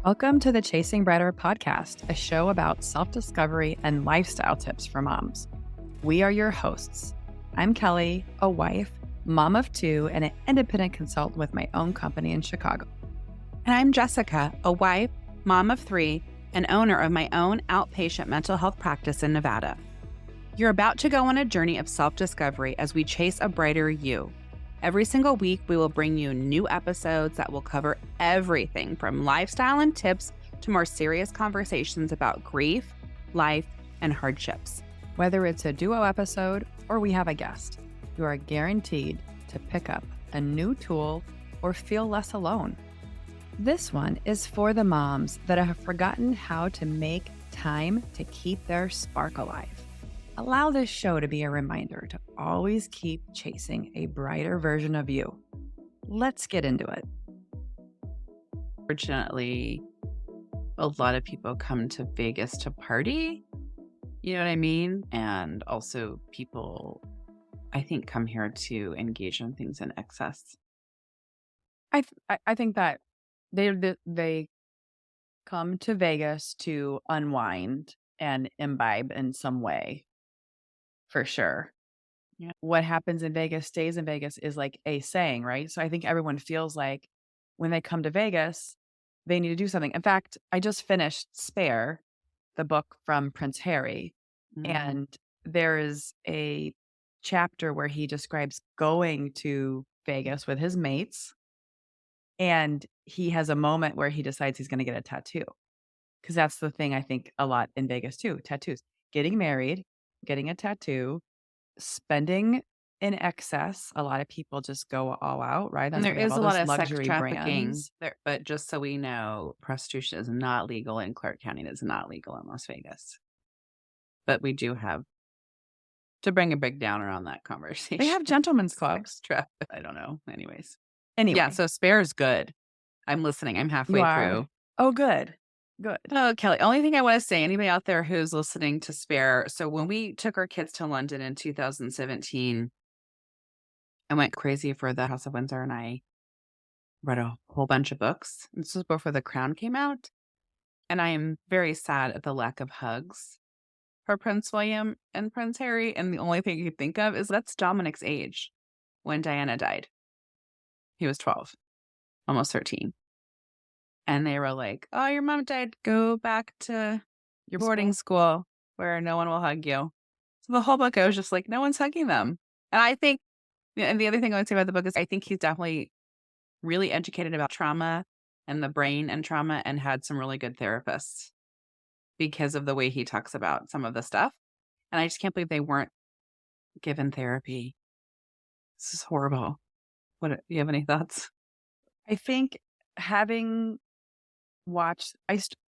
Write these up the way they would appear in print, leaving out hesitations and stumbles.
Welcome to the Chasing Brighter podcast, a show about self-discovery and lifestyle tips for moms. We are your hosts. I'm Kelly, a wife, mom of two, and an independent consultant with my own company in Chicago. And I'm Jessica, a wife, mom of three, and owner of my own outpatient mental health practice in Nevada. You're about to go on a journey of self-discovery as we chase a brighter you. Every single week, we will bring you new episodes that will cover everything from lifestyle and tips to more serious conversations about grief, life, and hardships. Whether it's a duo episode or we have a guest, you are guaranteed to pick up a new tool or feel less alone. This one is for the moms that have forgotten how to make time to keep their spark alive. Allow this show to be a reminder to always keep chasing a brighter version of you. Let's get into it. Fortunately, a lot of people come to Vegas to party. You know what I mean? And also people, I think, come here to engage in things in excess. I think that they come to Vegas to unwind and imbibe in some way, for sure. Yeah. What happens in Vegas stays in Vegas is like a saying, right? So I think everyone feels like when they come to Vegas, they need to do something. In fact, I just finished Spare, the book from Prince Harry, and there is a chapter where he describes going to Vegas with his mates, and he has a moment where he decides he's going to get a tattoo. Because that's the thing I think a lot in Vegas too, tattoos. Getting married, getting a tattoo, spending in excess. A lot of people just go all out, right? And there is a lot of sex trafficking brands. there, but just so we know, prostitution is not legal in Clark County. It is not legal in Las Vegas. But we do have to bring a big downer on that conversation. They have gentlemen's clubs. Sex traffic. I don't know. Anyways. Anyway. Yeah, so Spare is good. I'm listening. I'm halfway You are? through. Oh, good. Good. Oh, Kelly, only thing I want to say, anybody out there who's listening to Spare. So when we took our kids to London in 2017, I went crazy for the House of Windsor and I read a whole bunch of books. This was before The Crown came out. And I am very sad at the lack of hugs for Prince William and Prince Harry. And the only thing you could think of is that's Dominic's age when Diana died. He was 12, almost 13. And they were like, oh, your mom died. Go back to your boarding school where no one will hug you. So the whole book, I was just like, no one's hugging them. And I think, and the other thing I would say about the book is I think he's definitely really educated about trauma and the brain and trauma and had some really good therapists because of the way he talks about some of the stuff. And I just can't believe they weren't given therapy. This is horrible. What do you have any thoughts? I think having watched,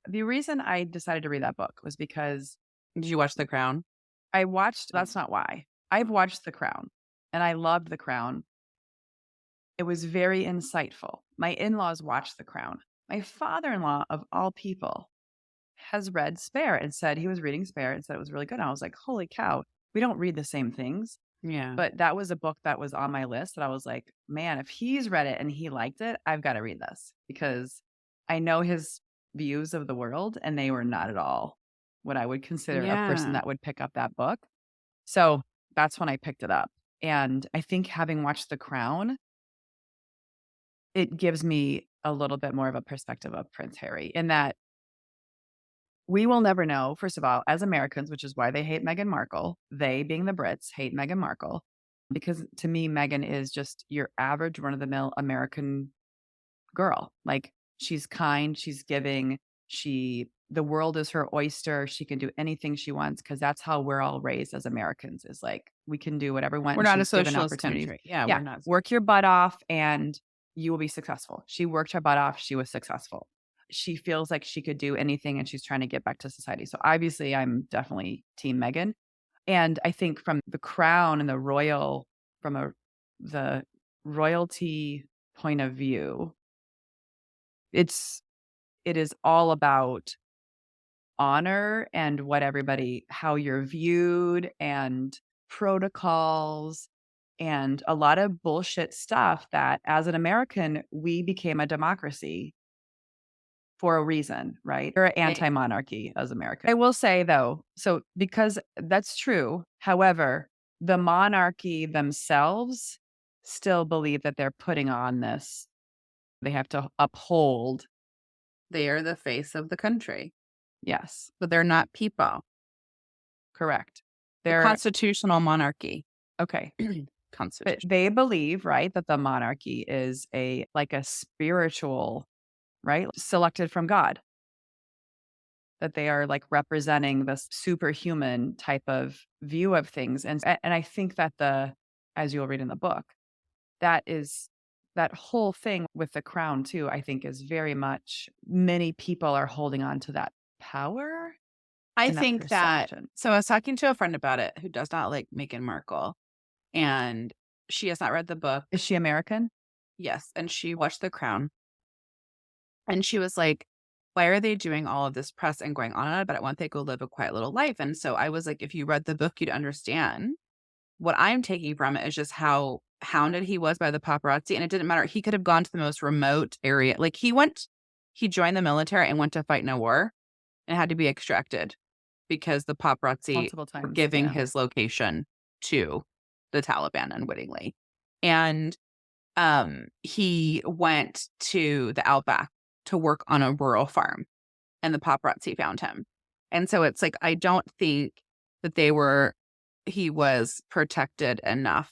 the reason I decided to read that book was because Did you watch The Crown? I watched, that's not why. I've watched The Crown and I loved The Crown. It was very insightful. My in-laws watched The Crown. My father-in-law, of all people, has read Spare and said he was reading Spare and said it was really good. And I was like, holy cow, we don't read the same things. Yeah. But that was a book that was on my list that I was like, man, if he's read it and he liked it, I've got to read this because I know his views of the world and they were not at all what I would consider a person that would pick up that book. So that's when I picked it up. And I think having watched The Crown, it gives me a little bit more of a perspective of Prince Harry in that we will never know, first of all, as Americans, which is why they hate Meghan Markle, they being the Brits hate Meghan Markle, because to me, Meghan is just your average run-of-the-mill American girl. Like she's kind, she's giving, the world is her oyster. She can do anything she wants because that's how we're all raised as Americans is like, we can do whatever we want. We're not a socialist country. Yeah, we're not. Work your butt off and you will be successful. She worked her butt off. She was successful. She feels like she could do anything and she's trying to get back to society. So obviously I'm definitely team Meghan. And I think from the crown and the royalty point of view, it is all about honor and how you're viewed and protocols and a lot of bullshit stuff that as an American, we became a democracy for a reason, right? They're They anti-monarchy as America. I will say though, so because that's true, however, the monarchy themselves still believe that they're putting on this they have to uphold. they are the face of the country, Yes, but they're not people. correct. The They're constitutional monarchy. okay. But Constitution. they believe, right, that the monarchy is a spiritual, right, selected from God, that they are like representing this superhuman type of view of things. And I think that as you'll read in the book, that is that whole thing with the crown too, I think is very much many people are holding on to that power I and that think that perception. so I was talking to a friend about it who does not like Meghan Markle, and she has not read the book. Is she American? Yes, and she watched The Crown, and she was like, "Why are they doing all of this press and going on about it? Why don't they go live a quiet little life?" And so I was like, "If you read the book, you'd understand." What I'm taking from it is just how hounded he was by the paparazzi, and it didn't matter. He could have gone to the most remote area. Like, he joined the military and went to fight in a war and had to be extracted because the paparazzi Multiple were times. giving Yeah. his location to the Taliban unwittingly. And, he went to the outback to work on a rural farm, and the paparazzi found him. And so it's like, I don't think that he was protected enough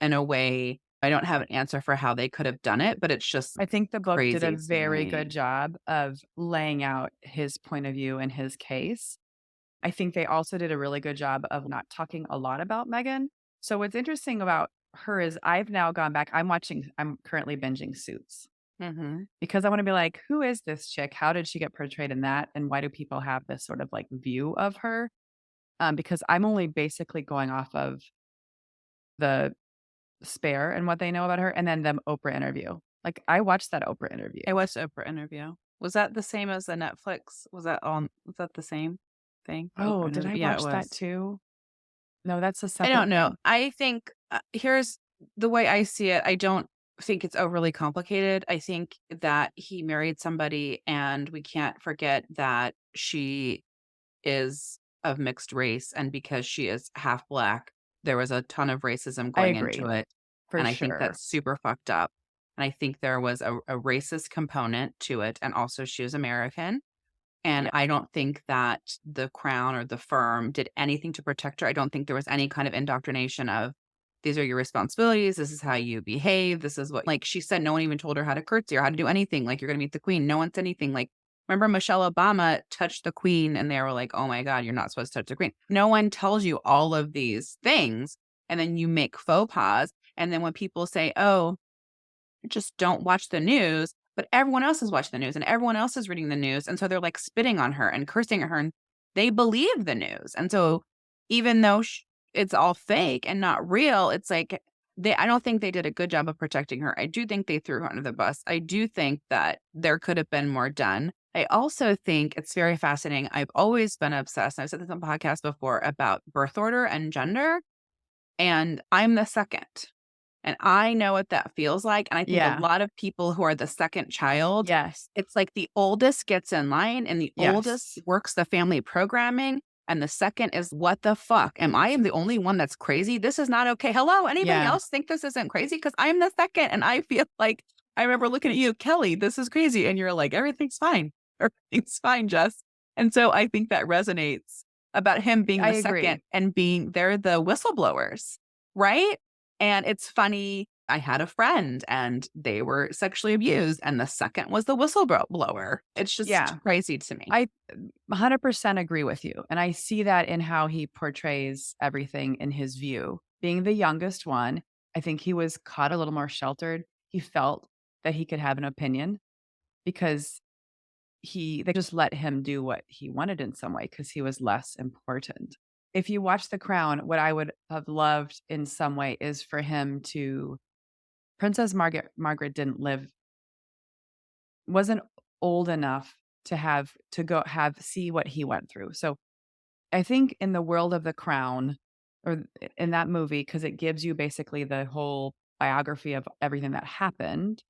in a way. I don't have an answer for how they could have done it, but it's just I think the book did a crazy to very good me. job of laying out his point of view and his case. I think they also did a really good job of not talking a lot about Megan. So what's interesting about her is I've now gone back. I'm currently binging Suits Mhm. because I want to be like, who is this chick? How did she get portrayed in that? And why do people have this sort of like view of her? Because I'm only basically going off of the Spare and what they know about her, and then the Oprah interview. Like, I watched that Oprah interview. I watched the Oprah Interview. Was that the same as the Netflix? Was that the same thing? The Oprah Oh, did Interview? I Yeah, it watch that was. too? No, that's a I separate don't know. thing. I think, here's the way I see it. I don't think it's overly complicated. I think that he married somebody, and we can't forget that she is of mixed race, and because she is half Black, there was a ton of racism I going into agree, it, for and I think sure. that's super fucked up, and I think there was a racist component to it, and also she was American, and Yeah, I don't think that the Crown or the firm did anything to protect her. I don't think there was any kind of indoctrination of, "These are your responsibilities, this is how you behave, this is what," like, she said no one even told her how to curtsy or how to do anything, like, "You're gonna meet the queen." No one said anything, like, remember Michelle Obama touched the queen and they were like, "Oh my god, you're not supposed to touch the queen." No one tells you all of these things, and then you make faux pas, and then when people say, "Oh, just don't watch the news," but everyone else is watching the news and everyone else is reading the news, and so they're, like, spitting on her and cursing at her, and they believe the news, and so even though it's all fake and not real, it's like I don't think they did a good job of protecting her. I do think they threw her under the bus. I do think that there could have been more done. I also think it's very fascinating. I've always been obsessed, and I've said this on podcast before, about birth order and gender, and I'm the second. And I know what that feels like, and I think a yeah, lot of people who are the second child, yes, it's like the oldest gets in line and the oldest yes, works the family programming, and the second is, "What the fuck? Am the only one that's crazy? This is not okay. Hello, anybody yeah. else think this isn't crazy? Because 'Cause I'm the second, and I feel like I remember looking at you, "Kelly, this is crazy," and you're like, "Everything's fine. Everything's fine, Jess." And so I think that resonates about him being I the second agree. and they're the whistleblowers, right? And it's funny, I had a friend and they were sexually abused, and the second was the whistleblower. It's just Yeah, crazy to me. I 100% agree with you, and I see that in how he portrays everything in his view. Being the youngest one, I think he was caught a little more sheltered. He felt that he could have an opinion because they just let him do what he wanted in some way because he was less important. If you watch The Crown, what I would have loved in some way is for him to Princess Margaret didn't live wasn't old enough to go have see what he went through. So, I think in the world of The Crown or in that movie, because it gives you basically the whole biography of everything that happened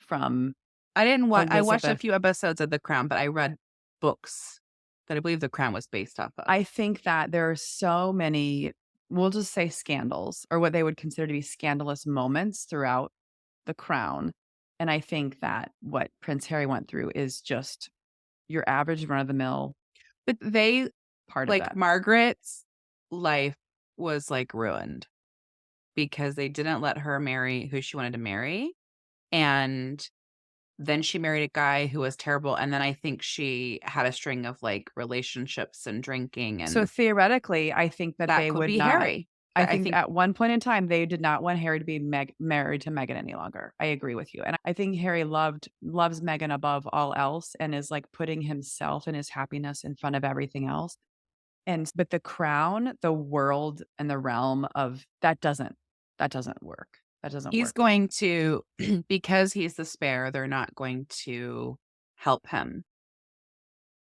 from I didn't watch. I watched a Elizabeth. few episodes of The Crown, but I read books that I believe The Crown was based off of. I think that there are so many, we'll just say scandals or what they would consider to be scandalous moments throughout The Crown. And I think that what Prince Harry went through is just your average run of the mill But they part of like that. Margaret's life was like ruined because they didn't let her marry who she wanted to marry. And then she married a guy who was terrible. And then I think she had a string of like relationships and drinking, So and theoretically, I think that that they could would be not. Harry. I I think think at one point in time, they did not want Harry to be married to Meghan any longer. I agree with you. And I think Harry loves Meghan above all else and is like putting himself and his happiness in front of everything else. And but the crown, the world and the realm of that doesn't work. That doesn't he's work. going to, because he's the spare, they're not going to help him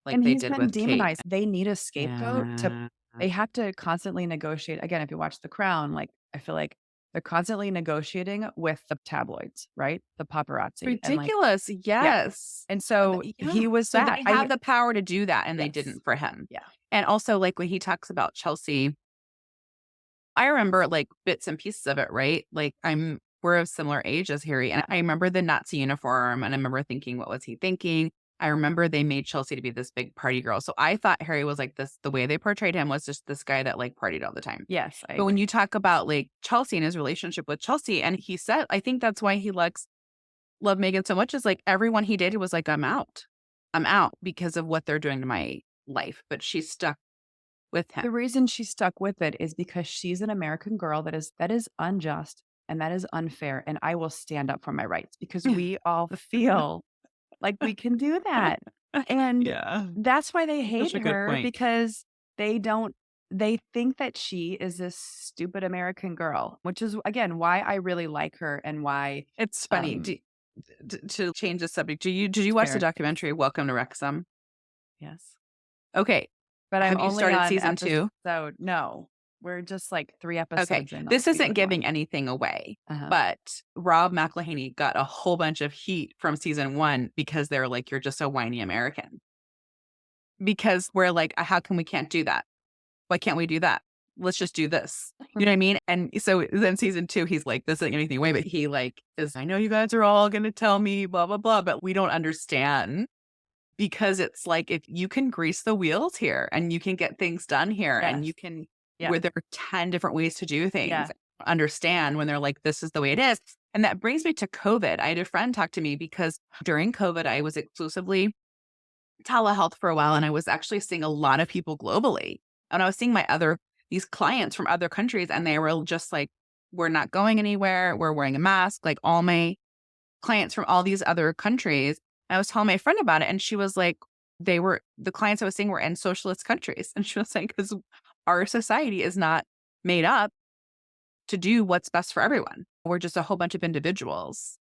like And they he's did been with Kate. demonized. They need a scapegoat to Yeah. they have to constantly negotiate. Again, if you watch The Crown, like, I feel like they're constantly negotiating with the tabloids, right? The paparazzi, and, like, Ridiculous, yeah. yes. And so Yeah, he was so that. they have the power to do that, and they Yes. didn't for him. Yeah. And also, like, when he talks about Chelsea, I remember, like, bits and pieces of it, right? Like, we're of similar age as Harry, and I remember the Nazi uniform, and I remember thinking, "What was he thinking?" I remember they made Chelsea to be this big party girl, so I thought Harry was like this, the way they portrayed him was just this guy that, like, partied all the time. Yes, I But when agree. you talk about, like, Chelsea and his relationship with Chelsea, and he said I think that's why he loved Meghan so much, is, like, everyone he dated was like, "I'm out. I'm out because of what they're doing to my life," but she stuck with him. The reason she stuck with it is because she's an American girl that is unjust and that is unfair, and I will stand up for my rights because we all feel like we can do that. And Yeah, that's why they such hate a good her point. because they don't they think that she is this stupid American girl, which is again why I really like her and why It's funny, um to change the subject, did you watch the fair. documentary Welcome to Wrexham? Yes. Okay, But I'm have you only started on season 2? episode no. We're just like 3 Okay, episodes in on this isn't season 1. giving anything away, Uh-huh. but Rob McElhenney got a whole bunch of heat from season 1 because they're like, "You're just a whiny American." Because we're like, "How come we can't do that? Why can't we do that? Let's just do this." You know what I mean? And so then season 2, he's like, "This isn't anything away," but he like is, "I know you guys are all gonna tell me blah, blah, blah, but we don't understand." Because it's like, if you can grease the wheels here and you can get things done here and Yes. you can, Yeah. where there are 10 different ways to do things, Yeah. understand when they're like, this is the way it is. And that brings me to COVID. I had a friend talk to me because during COVID, I was exclusively telehealth for a while, and I was actually seeing a lot of people globally. And I was seeing these clients from other countries, and they were just like, we're not going anywhere. We're wearing a mask. Like all my clients from all these other countries. I was telling my friend about it, and she was like, the clients I was seeing were in socialist countries. And she was saying, because our society is not made up to do what's best for everyone. We're just a whole bunch of individuals.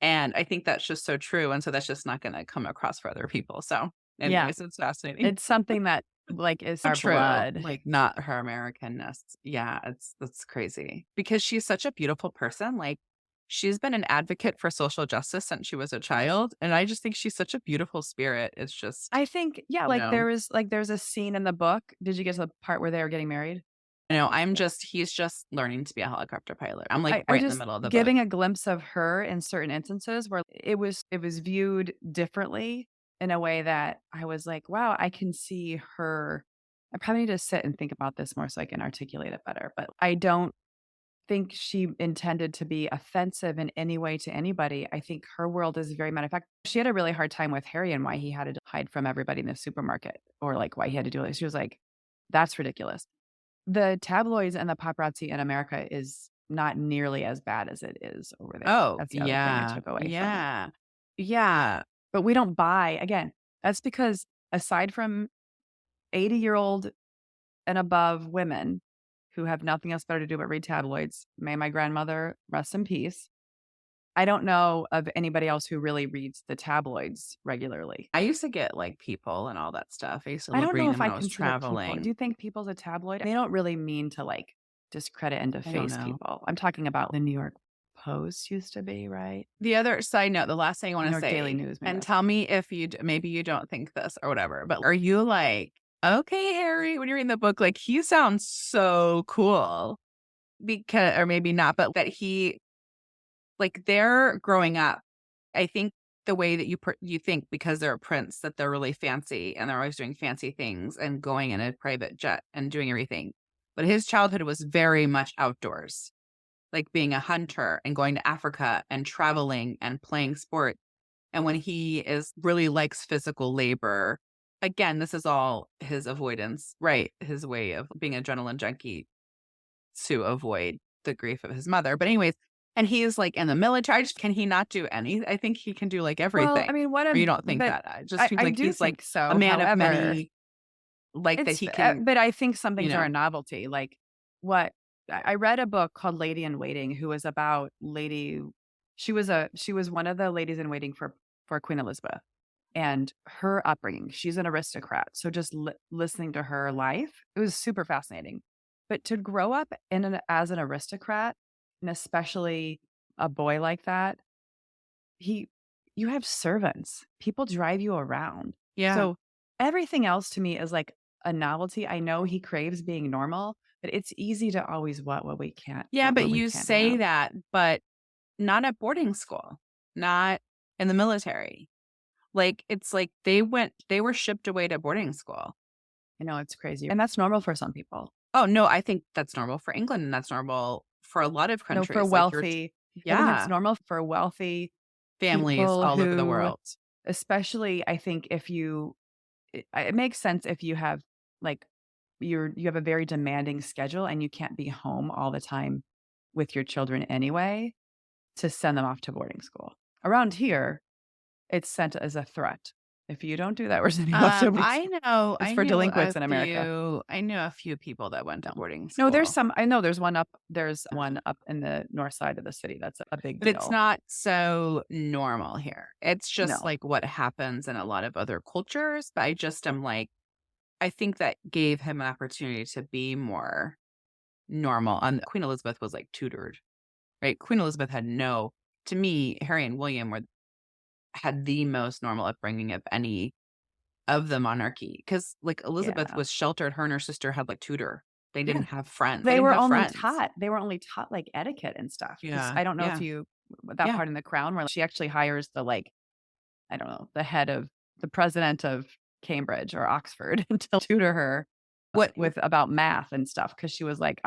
And I think that's just so true. And so that's just not going to come across for other people. So, Yeah. anyways, it's fascinating. It's something that, like, is So our true. blood. Like, not her Americanness. Yeah, that's crazy because she's such a beautiful person. Like, she's been an advocate for social justice since she was a child. And I just think she's such a beautiful spirit. It's just, I think, yeah, you know, there's a scene in the book. Did you get to the part where they were getting married? he's just learning to be a helicopter pilot. I'm like I right in the just middle of the book. giving a glimpse of her in certain instances where it was viewed differently in a way that I was like, "Wow, I can see her." I probably need to sit and think about this more so I can articulate it better, but I don't think she intended to be offensive in any way to anybody. I think her world is very matter of fact. She had a really hard time with Harry and why he had to hide from everybody in the supermarket or, like, why he had to do it. She was like, "That's ridiculous." The tabloids and the paparazzi in America is not nearly as bad as it is over there. Oh, That's the other thing I yeah. took away from it. Yeah. Yeah. But we don't buy again, that's because aside from 80-year-old and above women who have nothing else better to do but read tabloids, may my grandmother rest in peace, I don't know of anybody else who really reads the tabloids regularly. I used to get like People and all that stuff. I used to I love don't reading know them if when I I was consider People do traveling. you think People's a tabloid? They don't really mean to, like, discredit and I don't deface know. people. I'm talking about the New York Post used to be, right? The other side note, the last thing I New want to York Daily say, News, maybe and that's tell me if maybe you don't think this or whatever, but are you like, okay, Harry, when you're reading the book, like he sounds so cool because, or maybe not, but that he, like they're growing up. I think the way that you think because they're a prince that they're really fancy and they're always doing fancy things and going in a private jet and doing everything. But his childhood was very much outdoors, like being a hunter and going to Africa and traveling and playing sport. And when he is really likes physical labor, again, this is all his avoidance, right? His way of being an adrenaline junkie to avoid the grief of his mother. But anyways, and he's like in the military. Can he not do any? I think he can do like well, everything. I mean, what Or you I'm don't think but that? I just feel I like do he's like think a so, man of however, many, like that he can, but I think some you things are know, a novelty, like, what I read a book called Lady in Waiting, who was about lady she was one of the ladies in waiting for Queen Elizabeth, and her upbringing, she's an aristocrat, so just listening to her life, it was super fascinating. But to grow up as an aristocrat, and especially a boy like that, he you have servants. People drive you around. yeah. So everything else to me is like a novelty. I know he craves being normal, but it's easy to always what we can't Yeah, what but what we you can't say have. that, but not at boarding school, not in the military. Like, it's like they were shipped away to boarding school. I know it's crazy. And that's normal for some people. Oh, no, I think that's normal for England, and that's normal for a lot of No, for countries, like, wealthy, I think it's yeah, normal for wealthy families people all over the who, world. especially I think if you it makes sense if you have like you have a very demanding schedule and you can't be home all the time with your children anyway, to send them off to boarding school. Around here, it's sent as a threat. If you don't do that, we're sending you off to boarding school. It's for delinquents in America. I knew a few people that went to No. boarding No, there's school, some I know there's one up in the north side of the city that's a big but it's deal. not so normal here. It's just, No. like, what happens in a lot of other cultures, but I just am like, I think that gave him an opportunity to be more normal, and Queen Elizabeth was, like, tutored, right? Queen Elizabeth had no to me, Harry and William had the most normal upbringing of any of the monarchy, because like, Elizabeth Yeah. was sheltered, her and her sister had, like, tutor. They Yeah. didn't have friends. They didn't have friends. They were only taught, like, etiquette and stuff. Because Yeah, I don't know if yeah, you that yeah. part in The Crown where she actually hires the, like, I don't know, the president of Cambridge or Oxford to tutor her, What with about math and stuff because she was like,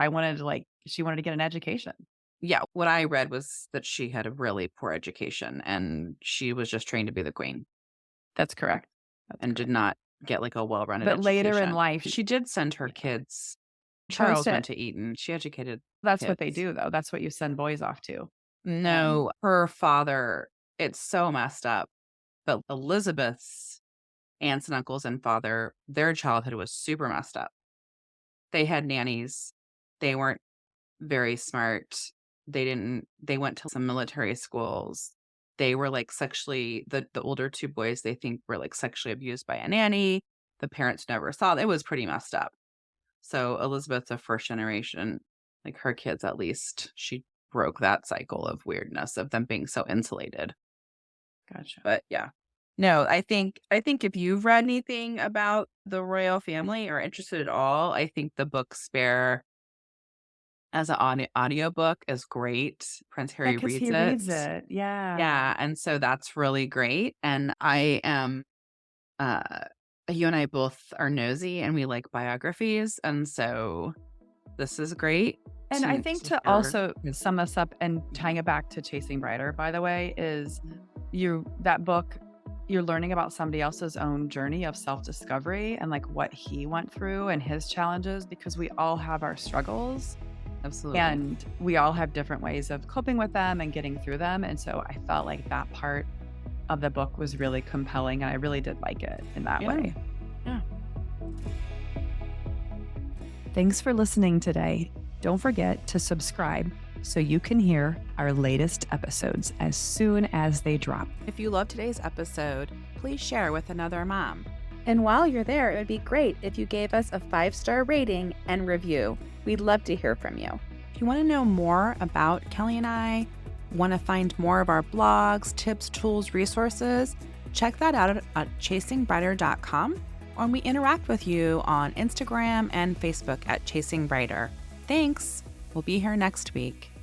she wanted to get an education. yeah, what I read was that she had a really poor education, and she was just trained to be the queen That's correct. That's and did correct. not get, like, a well-rounded But later in education. life, She did send her yeah, kids. chose Charles to went to Eton. She educated that's what they kids. do, though. That's what you send boys off to. And No, her father, it's so messed up, but Elizabeth's aunts and uncles and father, their childhood was super messed up. They had nannies. They weren't very smart. They went to some military schools. They were, like, sexually the older 2 boys, they think, were, like, sexually abused by a nanny. The parents never saw it was pretty messed up. So, Elizabeth's a first generation, like, her kids, at least, she broke that cycle of weirdness of them being so insulated. gotcha. But, yeah. No, I think if you've read anything about the royal family or interested at all, I think the book Spare as an audiobook is great. Prince Yeah, Harry because reads he it. reads it. Yeah. Yeah, and so that's really great, and I am, uh you and I both are nosy and we like biographies, and so this is great And I think to to hear also his. sum us up and tying it back to Chasing Brighter, by the way, is that book, you're learning about somebody else's own journey of self-discovery and like what he went through and his challenges because we all have our struggles Absolutely. and we all have different ways of coping with them and getting through them. And so I felt like that part of the book was really compelling and I really did like it in that Yeah, way. yeah. Thanks for listening today. Don't forget to subscribe so you can hear our latest episodes as soon as they drop. If you love today's episode, please share with another mom. And while you're there, it would be great if you gave us a 5-star rating and review. We'd love to hear from you. If you wanna know more about Kelly and I, Want to find more of our blogs, tips, tools, resources? Check that out at chasingbrighter.com, or we interact with you on Instagram and Facebook at Chasing Brighter. Thanks. We'll be here next week.